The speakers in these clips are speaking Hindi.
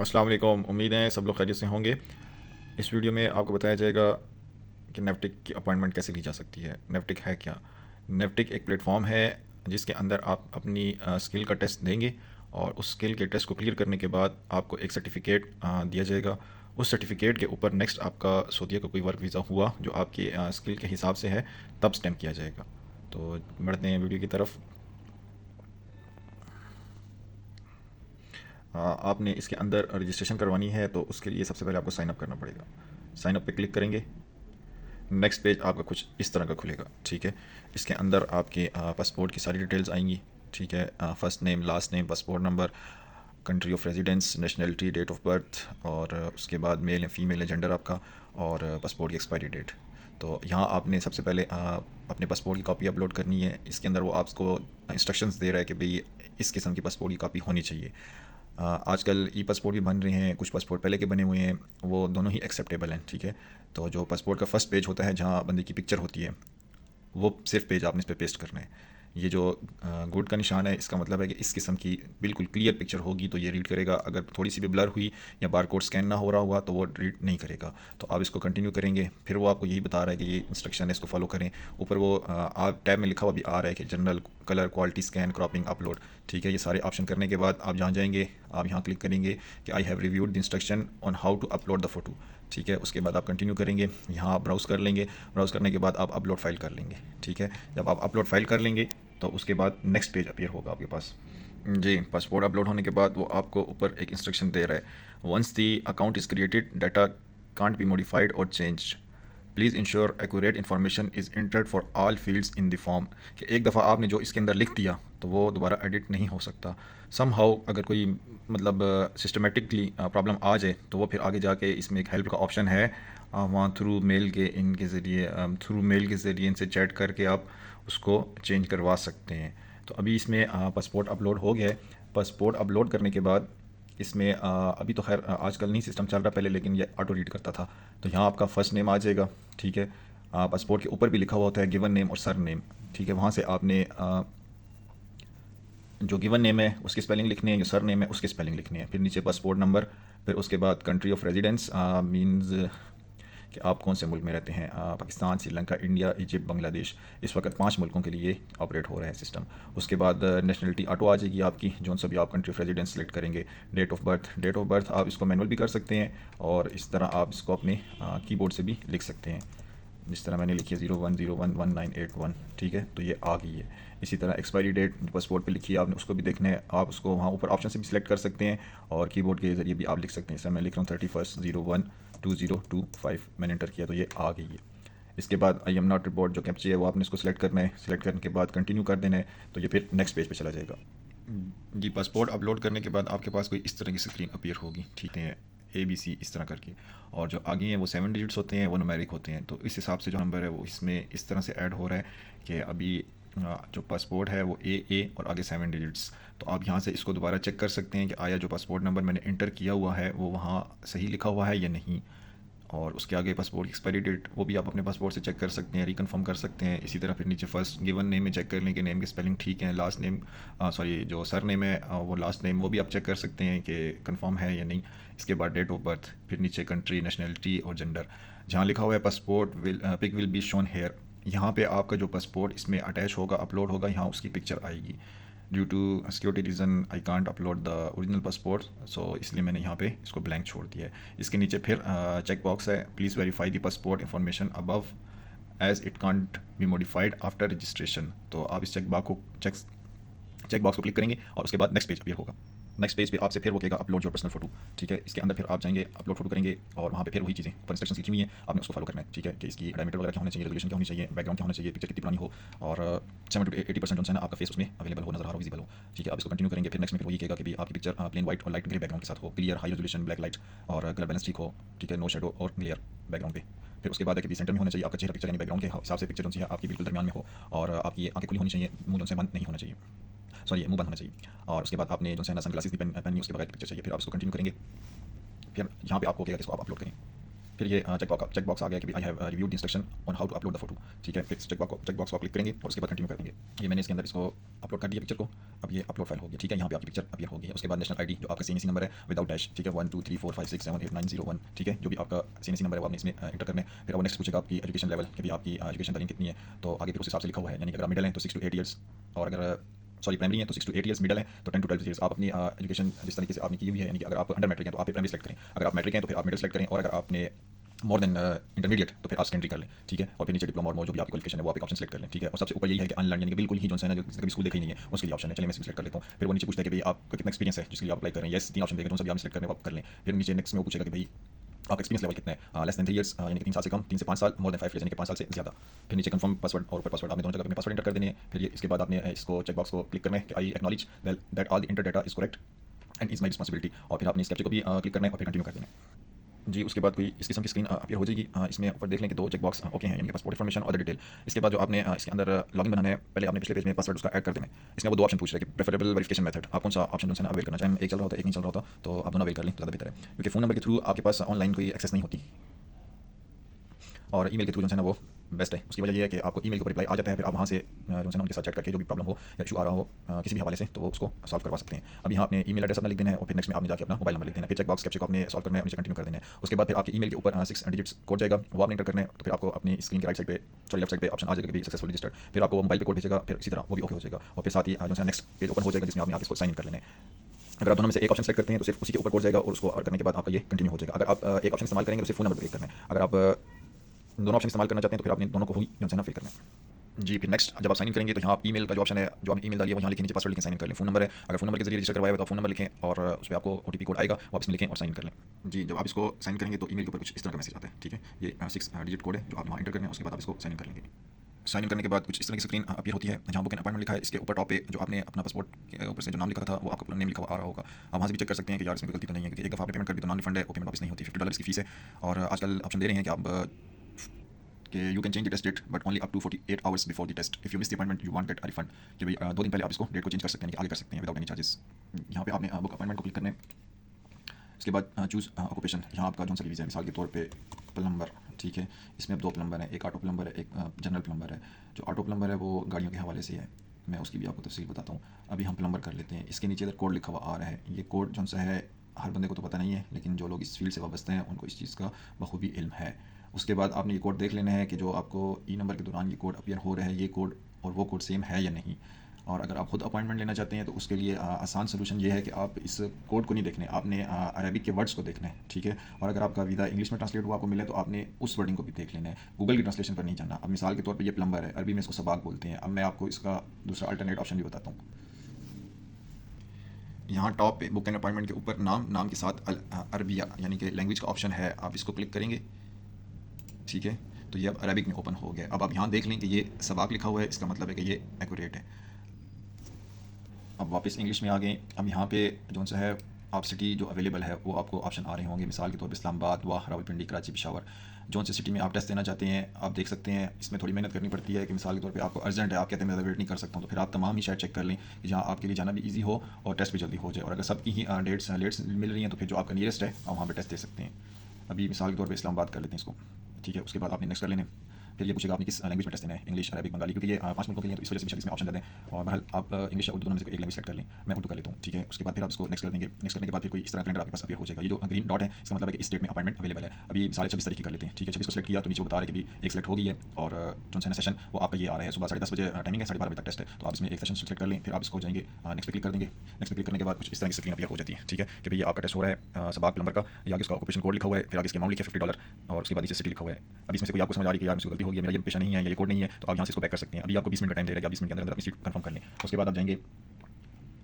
अस्सलाम वालेकुम। उम्मीद है सब लोग खैरियत से होंगे। इस वीडियो में आपको बताया जाएगा कि नेफ्टिक की अपॉइंटमेंट कैसे ली जा सकती है। नेफ्टिक है क्या? नेफ्टिक एक प्लेटफॉर्म है जिसके अंदर आप अपनी स्किल का टेस्ट देंगे और उस स्किल के टेस्ट को क्लियर करने के बाद आपको एक सर्टिफिकेट दिया जाएगा। उस सर्टिफिकेट के ऊपर नेक्स्ट आपका सऊदीया का कोई वर्क वीज़ा हुआ जो आपकी स्किल के हिसाब से है तब स्टैम्प किया जाएगा। तो बढ़ते हैं वीडियो की तरफ। आपने इसके अंदर रजिस्ट्रेशन करवानी है तो उसके लिए सबसे पहले आपको साइन अप करना पड़ेगा। साइन अप पे क्लिक करेंगे, नेक्स्ट पेज आपका कुछ इस तरह का खुलेगा। ठीक है, इसके अंदर आपके पासपोर्ट की सारी डिटेल्स आएंगी। ठीक है, first name, last name, passport number, country of residence, nationality, date of birth और उसके बाद मेल या फीमेल है जेंडर आपका, और पासपोर्ट की एक्सपायरी डेट। तो यहाँ आपने सबसे पहले अपने पासपोर्ट की कॉपी अपलोड करनी है। इसके अंदर वो आपको इंस्ट्रक्शंस दे रहा है कि भाई इस किस्म की पासपोर्ट की कॉपी होनी चाहिए। आजकल ई पासपोर्ट भी बन रहे हैं, कुछ पासपोर्ट पहले के बने हुए हैं, वो दोनों ही एक्सेप्टेबल हैं। ठीक है, तो जो पासपोर्ट का फर्स्ट पेज होता है जहाँ बंदे की पिक्चर होती है वो सिर्फ पेज आपने इस पर पेस्ट करना है। ये जो गुड का निशान है इसका मतलब है कि इस किस्म की बिल्कुल क्लियर पिक्चर होगी तो ये रीड करेगा। अगर थोड़ी सी भी ब्लर हुई या बार कोड स्कैन ना हो रहा हुआ तो वो रीड नहीं करेगा। तो आप इसको कंटिन्यू करेंगे, फिर वो आपको यही बता रहा है कि ये इंस्ट्रक्शन है, इसको फॉलो करें। ऊपर वो आप टैब में लिखा हुआ भी आ रहा है कि general, colour, quality, scan, cropping, upload. ठीक है, ये सारे ऑप्शन करने के बाद आप जहाँ जाएंगे आप यहाँ क्लिक करेंगे कि I have reviewed the instruction on how to upload the photo. ठीक है, उसके बाद आप कंटिन्यू करेंगे, यहाँ आप ब्राउज़ कर लेंगे। ब्राउज़ करने के बाद आप अपलोड फाइल कर लेंगे। ठीक है, जब आप अपलोड फाइल कर लेंगे तो उसके बाद नेक्स्ट पेज अपीयर होगा आपके पास। जी, पासपोर्ट अपलोड होने के बाद वो आपको ऊपर एक इंस्ट्रक्शन दे रहा है, once the account is created data can't be modified और change, please ensure accurate information is entered for all fields in the form. कि एक दफ़ा आपने जो इसके अंदर लिख दिया तो वो दोबारा एडिट नहीं हो सकता। सम हाउ अगर कोई मतलब सिस्टमेटिकली प्रॉब्लम आ जाए तो वो फिर आगे जाके इसमें एक हेल्प का ऑप्शन है, वहाँ थ्रू मेल के इनके ज़रिए इनसे चैट करके आप उसको चेंज करवा सकते हैं। तो अभी इसमें पासपोर्ट अपलोड हो गया है। पासपोर्ट अपलोड करने के बाद इसमें अभी तो खैर आजकल नहीं सिस्टम चल रहा, पहले लेकिन ये ऑटो रीड करता था। तो यहाँ आपका फ़र्स्ट नेम आ जाएगा। ठीक है, पासपोर्ट के ऊपर भी लिखा हुआ होता है गिवन नेम और सर नेम। ठीक है, वहाँ से आपने जो गिवन नेम है उसकी स्पेलिंग लिखनी है, जो सर नेम है उसकी स्पेलिंग लिखनी है। फिर नीचे पासपोर्ट नंबर, फिर उसके बाद कंट्री ऑफ रेजिडेंस मींस कि आप कौन से मुल्क में रहते हैं। Pakistan, Sri Lanka, India, Egypt, Bangladesh. इस वक्त 5 मुल्कों के लिए ऑपरेट हो रहा है सिस्टम। उसके बाद नेशनलिटी ऑटो आ जाएगी आपकी, जो सा भी आप कंट्री ऑफ रेजिडेंस सेलेक्ट करेंगे। डेट ऑफ बर्थ आप इसको मैनुअल भी कर सकते हैं और इस तरह आप इसको अपने कीबोर्ड से भी लिख सकते हैं। जिस तरह मैंने लिखी है 01011981। ठीक है, तो ये आ गई है। इसी तरह एक्सपायरी डेट पासपोर्ट पे लिखी है आपने, उसको भी देखना है। आप उसको वहाँ ऊपर ऑप्शन से भी सिलेक्ट कर सकते हैं और कीबोर्ड के ज़रिए भी आप लिख सकते हैं। जैसे मैं लिख रहा हूँ 31/01/2025 मैंने एंटर किया तो ये आ गई है। इसके बाद आई एम नॉट रिपोर्ट जो कैप्चा है वो आपने इसको सिलेक्ट करना है। सिलेक्ट करने के बाद कंटिन्यू कर देना है तो ये फिर नेक्स्ट पेज पे चला जाएगा। जी, पासपोर्ट अपलोड करने के बाद आपके पास कोई इस तरह की स्क्रीन अपीयर होगी। ठीक है, ABC इस तरह करके, और जो आगे हैं वो 7 डिजिट्स होते हैं, वो नुमेरिक होते हैं। तो इस हिसाब से जो नंबर है वो इसमें इस तरह से ऐड हो रहा है कि अभी जो पासपोर्ट है वो A और आगे 7 डिजिट्स। तो आप यहाँ से इसको दोबारा चेक कर सकते हैं कि आया जो पासपोर्ट नंबर मैंने इंटर किया हुआ है वो वहाँ सही लिखा हुआ है या नहीं। और उसके आगे पासपोर्ट की एक्सपायरी डेट वो भी आप अपने पासपोर्ट से चेक कर सकते हैं, रिकन्फर्म कर सकते हैं। इसी तरह फिर नीचे फर्स्ट गिवन नेम में चेक कर लें कि नेम की स्पेलिंग ठीक है। लास्ट नेम सॉरी जो सर नेम है वो लास्ट नेम वो भी आप चेक कर सकते हैं कि कंफर्म है या नहीं। इसके बाद डेट ऑफ बर्थ, फिर नीचे कंट्री, नेशनलिटी और जेंडर। जहाँ लिखा हुआ है passport pic will be shown here, यहाँ पे आपका जो पासपोर्ट इसमें अटैच होगा, अपलोड होगा, यहाँ उसकी पिक्चर आएगी। Due to security reason I can't upload the original passport, so इसलिए मैंने यहाँ पे इसको ब्लैंक छोड़ दिया है। इसके नीचे फिर चेक बॉक्स है, please verify the passport information above as it can't be modified after registration. तो आप इस चेक बॉक्स को क्लिक करेंगे और उसके बाद नेक्स्ट पेज अपीयर होगा। नेक्स्ट पेज पे आपसे फिर वो कहेगा अपलोड योर पर्सनल फोटो। ठीक है, इसके अंदर फिर आप जाएंगे, अपलोड फोटो करेंगे और वहाँ पे फिर वही चीज़ें पर इंस्ट्रक्शंस लिखी हुई हैं, आपने उसको फॉलो करना है। ठीक है, कि इसकी डायमीटर वगैरह क्या होना चाहिए, रेजोल्यूशन क्या होनी चाहिए, बैकग्राउंड क्या होना चाहिए, पिक्चर कितनी पुरानी हो और 70 to 80% जो है ना आपका फेस उसमें अवेलेबल हो, नजर आ रहा हो, विजिबल हो। ठीक है, आप इसको कंटिन्यू करेंगे। फिर नेक्स्ट में फिर वही कहेगा कि भी आपकी पिक्चर प्लेन व्हाइट और लाइट ग्रे बैकग्राउंड के साथ हो, clear high resolution black light और कलर बैलेंस ठीक हो। ठीक है, नो शेडो और क्लियर बैकग्राउंड पे। फिर उसके बाद है कि सेंटर में होना चाहिए आपका चेहरा, पिक्चर यानी बैकग्राउंड के हिसाब से पिक्चर जो है आपकी बिल्कुल दरमियान में हो और आपकी आंखें खुली होनी चाहिए, मुंह जो से बंद नहीं होना चाहिए, सॉरी मुंह बंद होना चाहिए। और उसके बाद आपने जो है ना सन ग्लासेस भी पहनी, उसके बगैर पिक्चर चाहिए। फिर आप इसको कंटिन्यू करेंगे, फिर यहाँ पे आपको कहेगा कि इसको आप अपलोड करें। फिर ये चेक बॉक्स आ गया कि भाई I have reviewed the instruction on how to upload the photo, ठीक है। फिर चेक बॉक्स को क्लिक करेंगे और उसके बाद कंटिन्यू कर देंगे। ये मैंने इसके अंदर इसको अपलोड कर दिया पिक्चर को, अब ये अपलोड फाइल होगी, ठीक है। यहाँ पे आपकी पिक्चर अपीयर होगी। उसके बाद नेशनल आईडी जो आपका CNC नंबर है विदाउट डैश, ठीक है, 123456788901, ठीक है, जो भी आपका CNC नंबर है वो आपने इसमें एंटर करना है। फिर वो नेक्स्ट पूछेगा आपकी एजुकेशन लेवल कि भाई आपकी एजुकेशन तालीम कितनी है, तो आगे फिर उस हिसाब से लिखा हुआ है, यानी कि अगर आप मिडिल हैं तो 6 to 8 ईयर्स, और अगर प्राइमरी है तो 6 to 8 ईयर्स, मिडिल है तो 10 to 12 ईयर्स। आप अपनी एजुकेशन जिस तरीके से आपने की हुई है, यानी कि अगर आप अंडर मैट्रिक हैं तो आप प्राइमरी सेलेक्ट करें, अगर आप मैट्रिक हैं तो फिर आप मिडिल सेलेक्ट करें, और अगर आपने मोर देन इंटरमीडिएट तो फिर आप सेकेंडरी कर लें, ठीक है। और फिर नीचे डिप्लोमा और मोर जो भी आपकी क्वालिफिकेशन है वो आप एक ऑप्शन सेलेक्ट कर लें, ठीक है। और सबसे ऊपर यही है कि अनलर्न, यानी कि बिल्कुल ही जो है ना, जो कभी स्कूल देखा ही नहीं है उसके लिए ऑप्शन है। चलिए मैं सेलेक्ट कर लेता हूँ। फिर वो नीचे पूछता है कि भाई आपका कितना एक्सपीरियंस है जिसके लिए आप अप्लाई कर रहे हैं, यस 3 ऑप्शन देगा, जो सभी आप सेलेक्ट करने आप कर लें। फिर नीचे नेक्स्ट में वो पूछेगा कि भाई आपका एक्सपीरियंस लेवल कितना है, लेस देन 3 ईयर्स यानी कि 3 साल से कम, 3 से 5 साल, मोर देन 5 ईयर्स यानी कि 5 साल से ज़्यादा। फिर नीचे कंफर्म पासवर्ड और ऊपर पासवर्ड, आपने दोनों जगह अपने पासवर्ड एंटर कर देने हैं। फिर इसके बाद आपने इसको चेक बॉक्स को क्लिक करना है कि I acknowledge that all the enter data is correct and is my responsibility, और फिर आपने इस कैप्चर को भी क्लिक करना है और फिर कंटिन्यू कर देना है। जी, उसके बाद कोई इस किस्म की स्क्रीन अपीयर हो जाएगी। इसमें ऊपर देख लें कि 2 चेक बॉक्स ओके हैं, यानी कि पासपोर्ट इन्फॉर्मेशन और द डिटेल। इसके बाद जो आपने इसके अंदर लॉगिन बनाना है, पहले आपने पिछले पेज में पासवर्ड उसका ऐड कर देना है। इसमें वो 2 ऑप्शन पूछ रहे हैं कि प्रेफरेबल वेरिफिकेशन मेथड, आप कौन सा ऑप्शन जो है ना अवेल करना चाहें। एक चल रहा होता है, एक नहीं चल रहा होता, तो आप दोनों अवेल कर लें तो ज़्यादा बेहतर है, क्योंकि फ़ोन नंबर के थ्रू आपके पास ऑनलाइन कोई एक्सेस नहीं होती, और ईमेल के थ्रू जो है ना वो बेस्ट है। उसकी वजह ये है कि आपको ईमेल के ऊपर रिप्लाई आ जाता है, फिर आप वहाँ से जो है ना उनके साथ चैट करके जो भी प्रॉब्लम हो या इशू आ रहा हो किसी भी हवाले से, तो वो उसको सॉल्व करवा सकते हैं। अब यहाँ आपने ईमेल एड्रेस अपना लिख देना है, और फिर नेक्स्ट में आपने जाकर अपना मोबाइल नंबर लिख देना है। फिर चेक बॉक्स कैप्चर को आपने सॉल्व करना है और नीचे कंटिन्यू कर देना है। उसके बाद फिर आपके ईमेल के ऊपर 6 डिजिट्स कोड जाएगा, वो आपने एंटर करना है। तो फिर आपको अपनी स्क्रीन के राइट साइड पे, सॉरी लेफ्ट साइड पे ऑप्शन आ जाएगा कि सक्सेसफुल रजिस्टर्ड। फिर आपको मोबाइल पे कोड भेजेगा, फिर इसी तरह वो भी ओके हो जाएगा, और फिर साथ ही जो है नेक्स्ट पेज ओपन हो जाएगा जिसमें आपने आप इसको साइन इन कर लेना है। अगर आप दोनों में से एक ऑप्शन सेलेक्ट करते हैं तो सिर्फ उसी के ऊपर कोड जाएगा, और उसको करने के बाद आपका ये कंटिन्यू हो जाएगा। अगर आप एक ऑप्शन इस्तेमाल करेंगे तो सिर्फ फोन नंबर क्लिक करना है, अगर आप दोनों ऑप्शन इस्तेमाल करना चाहते हैं तो फिर आपने दोनों को ही जो है ना फिल करना है। जी, फिर नेक्स्ट जब आप साइन इन करेंगे तो यहाँ आप ईमेल का जो ऑप्शन है, जो आपने ईमेल डाली है वो यहाँ लिखें, नीचे पासवर्ड लिखें, साइन इन कर लें। फोन नंबर है, अगर फोन नंबर के जरिए रजिस्टर करवाया है तो आप फोन नंबर लिखें, और उस पर आपको OTP कोड आएगा, वो आप इसमें लिखें और साइन कर लें। जी, जब आप इसको साइन करेंगे तो ईमेल के ऊपर कुछ इस तरह का मैसेज आता है, ठीक है। ये 6 डिजिट कोड है जो आप वहाँ एंटर करना है, उसके बाद आप इसको साइन इन कर लेंगे। साइन इन करने के बाद कुछ इस तरह की स्क्रीन अपीयर होती है, जहाँ बुक एन अपॉइंटमेंट लिखा है। इसके ऊपर टॉप पे जो आपने अपना पासपोर्ट के ऊपर से जो नाम लिखा था वो आपका पूरा नेम लिखा हुआ आ रहा होगा। आप वहाँ से भी चेक कर सकते हैं कि यार इसमें गलती तो नहीं है, क्योंकि एक दफ़ा आपने पेमेंट कर दी तो नॉन रिफंड है, वो पेमेंट वापस नहीं होती। $50 की फीस है, और आजकल ऑप्शन दे रहे हैं कि आप कि you can change the test date but only up to 48 hours before the test, if you miss the appointment you won't get a refund, कि भाई 2 दिन पहले आप इसको डेट को चेंज कर सकते हैं, कि आगे कर सकते हैं विदाउट एनी चार्जेस। यहाँ पे आपने बुक अपॉइंटमेंट को क्लिक करना है। इसके बाद चूज़ ऑक्यूपेशन, यहाँ आपका जो सा वीज़ा है, मिसाल के तौर पे प्लम्बर, ठीक है। इसमें अब 2 प्लम्बर हैं, एक ऑटो प्लम्बर है, एक जनरल प्लम्बर है। जो ऑटो प्लम्बर है वो गाड़ियों के हवाले से है, मैं उसकी भी आपको तफसील बताता हूँ। अभी हम प्लम्बर कर लेते हैं। इसके नीचे इधर कोड लिखा हुआ आ रहा है, ये कोड जो सा है हर बंदे को तो पता नहीं है, लेकिन जो लोग इस फील्ड से वाबस्ते हैं उनको इस चीज़ का बखूबी इल्म है। उसके बाद आपने ये कोड देख लेना है कि जो आपको ई नंबर के दौरान ये कोड अपीयर हो रहा है, ये कोड और वो कोड सेम है या नहीं। और अगर आप खुद अपॉइंटमेंट लेना चाहते हैं तो उसके लिए आसान सोल्यूशन ये है कि आप इस कोड को नहीं देखने, आपने अरबिक के वर्ड्स को देखना है, ठीक है। और अगर आपका वीज़ा इंग्लिश में ट्रांसलेट हुआ आपको मिले तो आपने उस वर्डिंग को भी देख लेना है, गूगल की ट्रांसलेशन पर नहीं जाना। अब मिसाल के तौर पर ये प्लम्बर है, अरबी में इसको सबाक बोलते हैं। अब मैं आपको इसका दूसरा अल्टरनेट ऑप्शन भी बताता हूँ। यहाँ टॉप पे बुक एंड अपॉइंटमेंट के ऊपर नाम के साथ अरबिया यानी कि लैंग्वेज का ऑप्शन है, आप इसको क्लिक करेंगे, ठीक है। तो ये अब अरबिक में ओपन हो गया। अब आप यहाँ देख लें कि ये सबाक लिखा हुआ है, इसका मतलब है कि ये एक्यूरेट है। अब वापस इंग्लिश में आ गए। अब यहाँ पे जो सा है आप सिटी जो अवेलेबल है वो आपको ऑप्शन आ रहे होंगे, मिसाल के तौर पर इस्लामाबाद, वाह, रावलपिंडी, कराची, पेशावर। जो सी सिटी में आप टेस्ट देना चाहते हैं आप देख सकते हैं। इसमें थोड़ी मेहनत करनी पड़ती है कि मिसाल के तौर पे आपको अर्जेंट है, आप कहते हैं मैं वेट नहीं कर सकता हूँ, तो फिर आप तमाम ही शायद चेक कर लें कि जहाँ आपके लिए जाना भी ईजी हो और टेस्ट भी जल्दी हो जाए। और अगर सबकी ही डेट्स मिल रही हैं तो फिर जो आपका नियरेस्ट है आप वहाँ पर टेस्ट दे सकते हैं। अभी मिसाल के तौर पर इस्लामाबाद कर लेते हैं इसको, ठीक है। उसके बाद आपने नेक्स्ट कर लेने। फिर ये पूछेगा आपने किस लैंग्वेज में टेस्ट देना है, इंग्लिश, अरबिक, बंगाली, क्योंकि ये 5 मुल्कों के लिए तो इस वजह से इसमें ऑप्शन देते हैं। और बहरहाल आप इंग्लिश या उर्दू दोनों में से एक लैंग्वेज सेलेक्ट कर लें, मैं उर्दू कर लेता हूँ, ठीक है। उसके बाद फिर आप इसको नेक्स्ट कर देंगे। नेक्स्ट करने के बाद फिर कोई इस तरह कैलेंडर आपके पास अपीयर हो जाएगा। ये जो ग्रीन डॉट है इसका मतलब है कि इस डेट में अपॉइंटमेंट अवेलेबल है। अभी साढ़े 26 तारीख की कर लेते हैं, ठीक है। 26 को सेलेक्ट किया तो नीचे बता रहे कि भी एक सेलेक्ट हो गई है, और जो है सेशन वो आपका ये आ रहा है, सुबह 10:30 बजे टाइमिंग है, 12:30 बजे तक टेस्ट है। तो आप इसमें एक सेशन सेलेक्ट कर लें, फिर आप इसको जाएंगे नेक्स्ट पे क्लिक कर देंगे। नेक्स्ट पे क्लिक करने के बाद कुछ इस तरह की स्क्रीन अपीयर हो जाती है, ठीक है, कि भैया आपका टेस्ट हो रहा है सबाक प्लम्बर का। या आगे इसका ऑक्यूपेशन कोड लिखा हुआ है, फिर आगे इसके अमाउंट लिखा है $50, और उसके बाद नीचे सिटी लिखा हुआ है। अब इसमें से कोई आपको समझ आ रही है कि यार मुझसे गलती हो गई, मेरा ये पेशा नहीं है या ये कोड नहीं है, तो आप यहाँ से इसको बैक कर सकते हैं। अभी आपको 20 मिनट का टाइम दे रहा है, 20 मिनट के अंदर अपनी सीट कंफर्म कर लें। उसके बाद आप जाएंगे,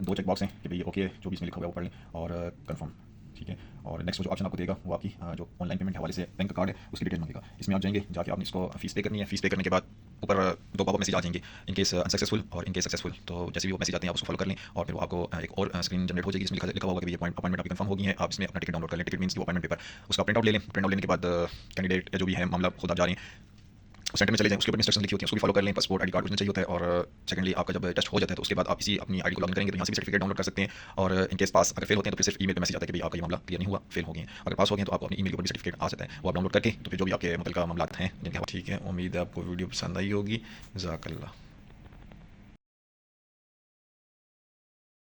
2 चेक बॉक्स हैं कि भाई ओके जो भी इसमें लिखा हुआ है वो पढ़ लें और कंफर्म, ठीक है। और नेक्स्ट जो ऑप्शन आपको देगा वो आपकी जो ऑनलाइन पेमेंट हवाले से बैंक कार्ड है उसकी डिटेल मांगेगा। इसमें आप जाएंगे, जाके आपने इसको फीस पे करनी है। फीस पे करने के बाद ऊपर 2 पॉपअप मैसेज आ जाएंगे, इन केस अनसक्सेसफुल और इन केस सक्सेसफुल। तो जैसे भी वो मैसेज आते हैं आप उसको फॉलो कर लें, और फिर वो आपको एक और स्क्रीन जनरेट हो जाएगी, इसमें लिखा होगा कि ये अपॉइंटमेंट आपकी कंफर्म हो गई है। आप इसमें अपना टिकट डाउनलोड कर लें। टिकट मीन्स की अपॉइंटमेंट पेपर, उसका प्रिंट आउट ले लें। प्रिंट आउट लेने के बाद कैंडिडेट या जो भी है मामला खुद आप जा रहे हैं सेंटर में चले जाएं, उसके ऊपर इंस्ट्रक्शन लिखी होती है, उसको भी फॉलो कर लें। पासपोर्ट आईडी कार्ड ओरिजिनल चाहिए होता है। और सेकंडली आपका जब टेस्ट हो जाता है तो उसके बाद आप इसी अपनी आईडी को लॉगिन करेंगे तो यहाँ से भी सर्टिफिकेट डाउनलोड कर सकते हैं। और इन केस पास अगर फेल होते हैं तो फिर सिर्फ ईमेल पे मैसेज आता है कि भाई आपका ये मामला क्लियर नहीं हुआ, फेल हो गए हैं। अगर पास हो गए तो आपको अपनी ईमेल के ऊपर भी सर्टिफिकेट आ सकता है, वो आप डाउनलोड करके तो फिर जो भी आपके मुतल्लिका मामला हैं जिनके। ठीक है, उम्मीद है आपको वीडियो पसंद आई होगी। जज़ाकल्लाह।